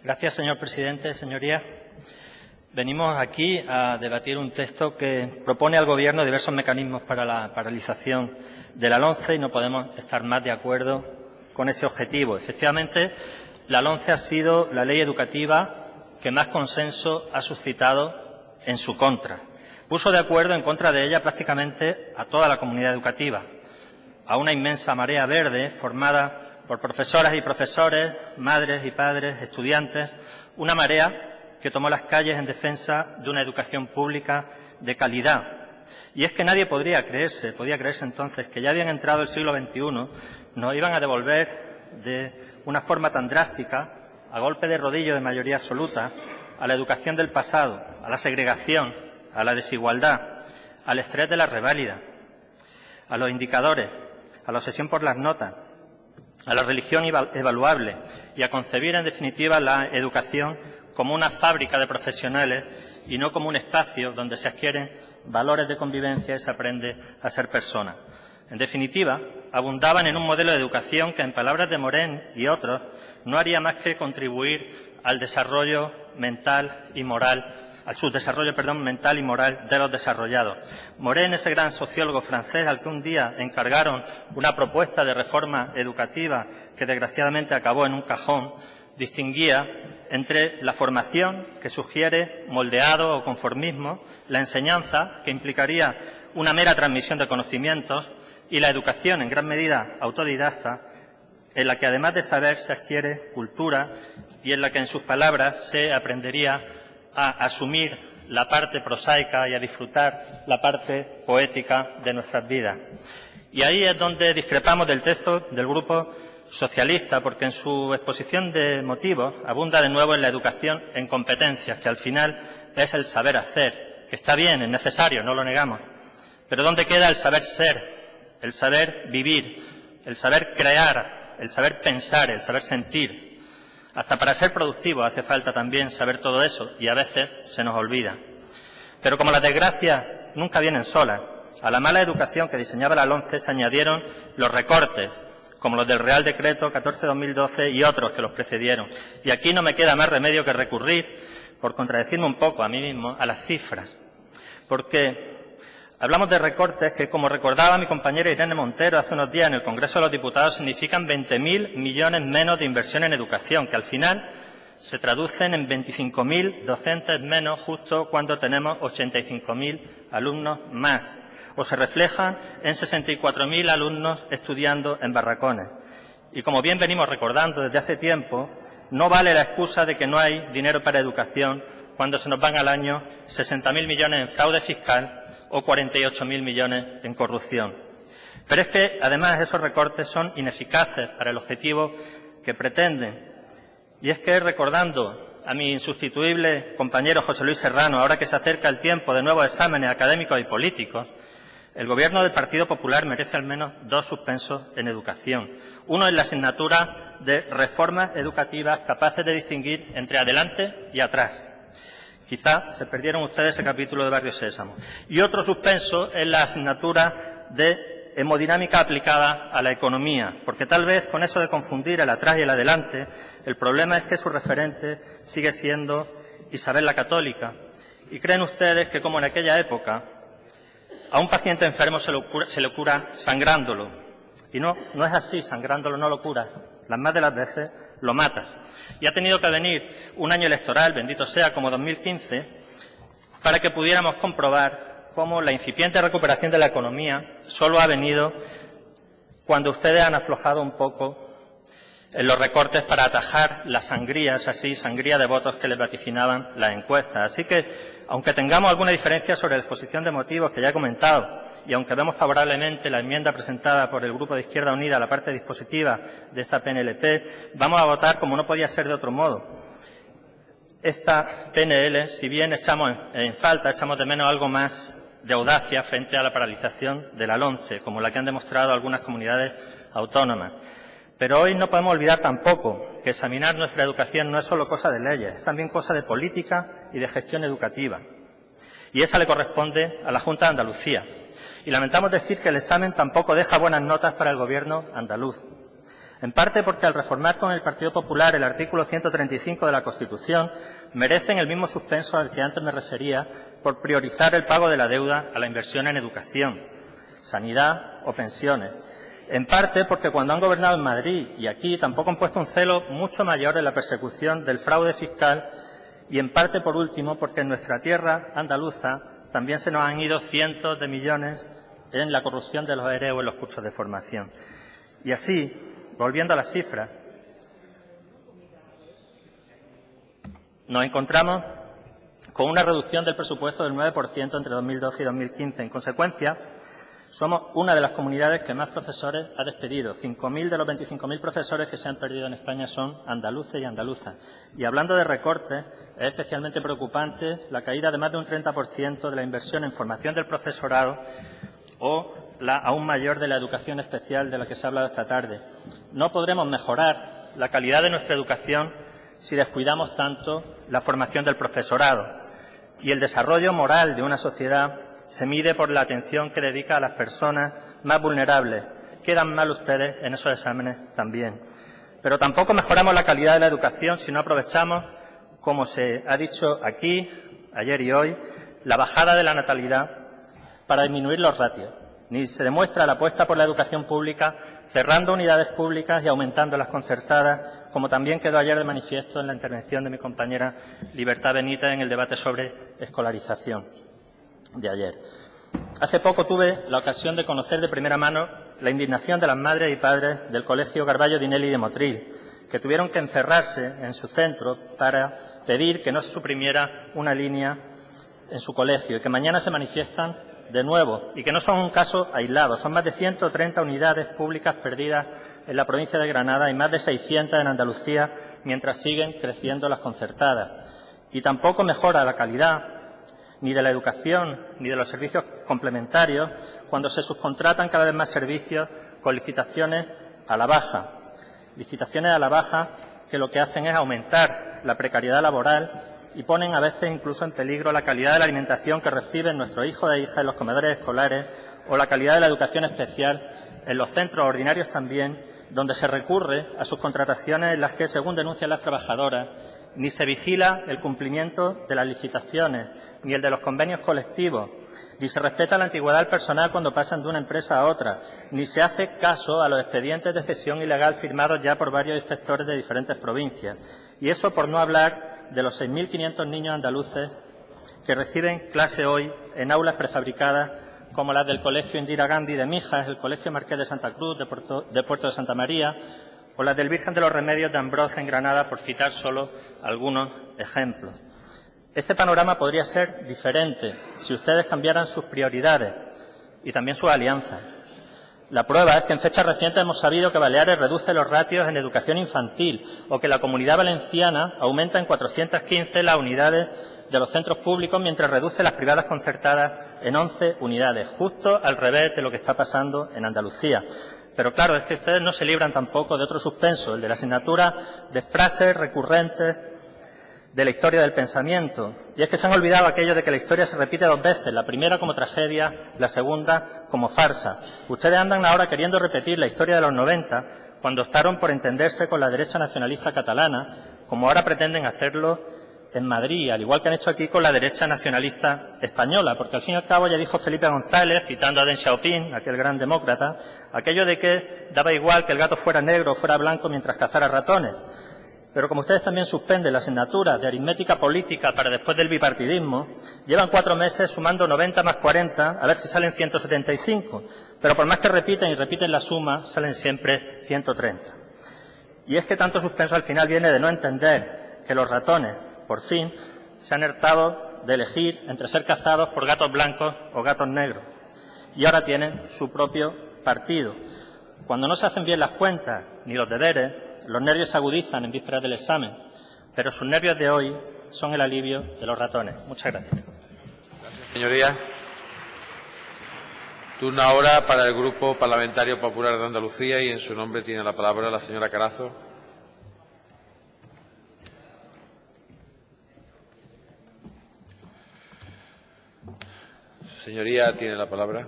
Gracias, señor presidente. Señorías, venimos aquí a debatir un texto que propone al Gobierno diversos mecanismos para la paralización de la LOMCE y no podemos estar más de acuerdo con ese objetivo. Efectivamente, la LOMCE ha sido la ley educativa que más consenso ha suscitado en su contra. Puso de acuerdo en contra de ella prácticamente a toda la comunidad educativa, a una inmensa marea verde formada por profesoras y profesores, madres y padres, estudiantes, una marea que tomó las calles en defensa de una educación pública de calidad. Y es que nadie podía creerse entonces que ya habían entrado el siglo XXI, nos iban a devolver de una forma tan drástica, a golpe de rodillo de mayoría absoluta, a la educación del pasado, a la segregación, a la desigualdad, al estrés de la reválida, a los indicadores, a la obsesión por las notas, a la religión evaluable y a concebir, en definitiva, la educación como una fábrica de profesionales y no como un espacio donde se adquieren valores de convivencia y se aprende a ser persona. En definitiva, abundaban en un modelo de educación que, en palabras de Moren y otros, no haría más que contribuir al desarrollo mental y moral, al subdesarrollo, mental y moral de los desarrollados. Moren, ese gran sociólogo francés al que un día encargaron una propuesta de reforma educativa que desgraciadamente acabó en un cajón, distinguía entre la formación, que sugiere moldeado o conformismo, la enseñanza, que implicaría una mera transmisión de conocimientos, y la educación, en gran medida autodidacta, en la que además de saber se adquiere cultura y en la que, en sus palabras, se aprendería a asumir la parte prosaica y a disfrutar la parte poética de nuestras vidas. Y ahí es donde discrepamos del texto del Grupo Socialista, porque en su exposición de motivos abunda de nuevo en la educación en competencias, que al final es el saber hacer, que está bien, es necesario, no lo negamos. Pero ¿dónde queda el saber ser, el saber vivir, el saber crear, el saber pensar, el saber sentir? Hasta para ser productivo hace falta también saber todo eso y a veces se nos olvida. Pero como las desgracias nunca vienen solas, a la mala educación que diseñaba la LOMCE se añadieron los recortes, como los del Real Decreto 14/2012 y otros que los precedieron. Y aquí no me queda más remedio que recurrir, por contradecirme un poco a mí mismo, a las cifras. Porque hablamos de recortes que, como recordaba mi compañera Irene Montero hace unos días en el Congreso de los Diputados, significan 20.000 millones menos de inversión en educación, que al final se traducen en 25.000 docentes menos justo cuando tenemos 85.000 alumnos más, o se reflejan en 64.000 alumnos estudiando en barracones. Y como bien venimos recordando desde hace tiempo, no vale la excusa de que no hay dinero para educación cuando se nos van al año 60.000 millones en fraude fiscal o 48.000 millones en corrupción. Pero es que, además, esos recortes son ineficaces para el objetivo que pretenden. Y es que, recordando a mi insustituible compañero José Luis Serrano, ahora que se acerca el tiempo de nuevos exámenes académicos y políticos, el Gobierno del Partido Popular merece al menos 2 suspensos en educación. Uno en la asignatura de reformas educativas capaces de distinguir entre adelante y atrás. Quizá se perdieron ustedes ese capítulo de Barrio Sésamo. Y otro suspenso en la asignatura de hemodinámica aplicada a la economía, porque tal vez con eso de confundir el atrás y el adelante, el problema es que su referente sigue siendo Isabel la Católica. Y creen ustedes que, como en aquella época, a un paciente enfermo se le cura sangrándolo. Y no es así, sangrándolo no lo curas. Las más de las veces lo matas. Y ha tenido que venir un año electoral, bendito sea, como 2015, para que pudiéramos comprobar cómo la incipiente recuperación de la economía solo ha venido cuando ustedes han aflojado un poco en los recortes para atajar la sangría, es así, sangría de votos que les vaticinaban las encuestas. Así que, aunque tengamos alguna diferencia sobre la exposición de motivos que ya he comentado, y aunque vemos favorablemente la enmienda presentada por el Grupo de Izquierda Unida a la parte dispositiva de esta PNLP, vamos a votar como no podía ser de otro modo. Esta PNL, si bien echamos de menos algo más de audacia frente a la paralización de la LOMCE, como la que han demostrado algunas comunidades autónomas. Pero hoy no podemos olvidar tampoco que examinar nuestra educación no es solo cosa de leyes, es también cosa de política y de gestión educativa. Y esa le corresponde a la Junta de Andalucía. Y lamentamos decir que el examen tampoco deja buenas notas para el Gobierno andaluz. En parte porque al reformar con el Partido Popular el artículo 135 de la Constitución merecen el mismo suspenso al que antes me refería por priorizar el pago de la deuda a la inversión en educación, sanidad o pensiones. En parte porque cuando han gobernado en Madrid y aquí tampoco han puesto un celo mucho mayor en la persecución del fraude fiscal y en parte, por último, porque en nuestra tierra andaluza también se nos han ido cientos de millones en la corrupción de los ERE o en los cursos de formación. Y así, volviendo a las cifras, nos encontramos con una reducción del presupuesto del 9% entre 2012 y 2015. En consecuencia, somos una de las comunidades que más profesores ha despedido. 5.000 de los 25.000 profesores que se han perdido en España son andaluces y andaluzas. Y hablando de recortes, es especialmente preocupante la caída de más de un 30% de la inversión en formación del profesorado o la aún mayor de la educación especial de la que se ha hablado esta tarde. No podremos mejorar la calidad de nuestra educación si descuidamos tanto la formación del profesorado. Y el desarrollo moral de una sociedad se mide por la atención que dedica a las personas más vulnerables. Quedan mal ustedes en esos exámenes también. Pero tampoco mejoramos la calidad de la educación si no aprovechamos, como se ha dicho aquí, ayer y hoy, la bajada de la natalidad para disminuir los ratios. Ni se demuestra la apuesta por la educación pública cerrando unidades públicas y aumentando las concertadas, como también quedó ayer de manifiesto en la intervención de mi compañera Libertad Benítez en el debate sobre escolarización de ayer. Hace poco tuve la ocasión de conocer de primera mano la indignación de las madres y padres del Colegio Carballo Dinelli de Motril, que tuvieron que encerrarse en su centro para pedir que no se suprimiera una línea en su colegio y que mañana se manifiestan de nuevo y que no son un caso aislado. Son más de 130 unidades públicas perdidas en la provincia de Granada y más de 600 en Andalucía, mientras siguen creciendo las concertadas. Y tampoco mejora la calidad ni de la educación ni de los servicios complementarios cuando se subcontratan cada vez más servicios con licitaciones a la baja. Licitaciones a la baja que lo que hacen es aumentar la precariedad laboral y ponen a veces incluso en peligro la calidad de la alimentación que reciben nuestros hijos e hijas en los comedores escolares o la calidad de la educación especial en los centros ordinarios también, donde se recurre a subcontrataciones en las que, según denuncian las trabajadoras, ni se vigila el cumplimiento de las licitaciones, ni el de los convenios colectivos, ni se respeta la antigüedad del personal cuando pasan de una empresa a otra, ni se hace caso a los expedientes de cesión ilegal firmados ya por varios inspectores de diferentes provincias. Y eso por no hablar de los 6.500 niños andaluces que reciben clase hoy en aulas prefabricadas como las del Colegio Indira Gandhi de Mijas, el Colegio Marqués de Santa Cruz de Puerto de Santa María o las del Virgen de los Remedios de Ambroz en Granada, por citar solo algunos ejemplos. Este panorama podría ser diferente si ustedes cambiaran sus prioridades y también sus alianzas. La prueba es que en fechas recientes hemos sabido que Baleares reduce los ratios en educación infantil o que la Comunidad Valenciana aumenta en 415 las unidades de los centros públicos mientras reduce las privadas concertadas en 11 unidades, justo al revés de lo que está pasando en Andalucía. Pero claro, es que ustedes no se libran tampoco de otro suspenso, el de la asignatura de frases recurrentes de la historia del pensamiento. Y es que se han olvidado aquello de que la historia se repite dos veces, la primera como tragedia, la segunda como farsa. Ustedes andan ahora queriendo repetir la historia de los 90, cuando optaron por entenderse con la derecha nacionalista catalana, como ahora pretenden hacerlo en Madrid, al igual que han hecho aquí con la derecha nacionalista española, porque al fin y al cabo ya dijo Felipe González, citando a Deng Xiaoping, aquel gran demócrata, aquello de que daba igual que el gato fuera negro o fuera blanco mientras cazara ratones. Pero como ustedes también suspenden la asignatura de aritmética política para después del bipartidismo, llevan 4 meses sumando 90 más 40, a ver si salen 175. Pero por más que repiten y repiten la suma, salen siempre 130. Y es que tanto suspenso al final viene de no entender que los ratones, por fin, se han hartado de elegir entre ser cazados por gatos blancos o gatos negros. Y ahora tienen su propio partido. Cuando no se hacen bien las cuentas ni los deberes, los nervios se agudizan en vísperas del examen, pero sus nervios de hoy son el alivio de los ratones. Muchas gracias. Señorías, turno ahora para el Grupo Parlamentario Popular de Andalucía y en su nombre tiene la palabra la señora Carazo. Señoría, tiene la palabra.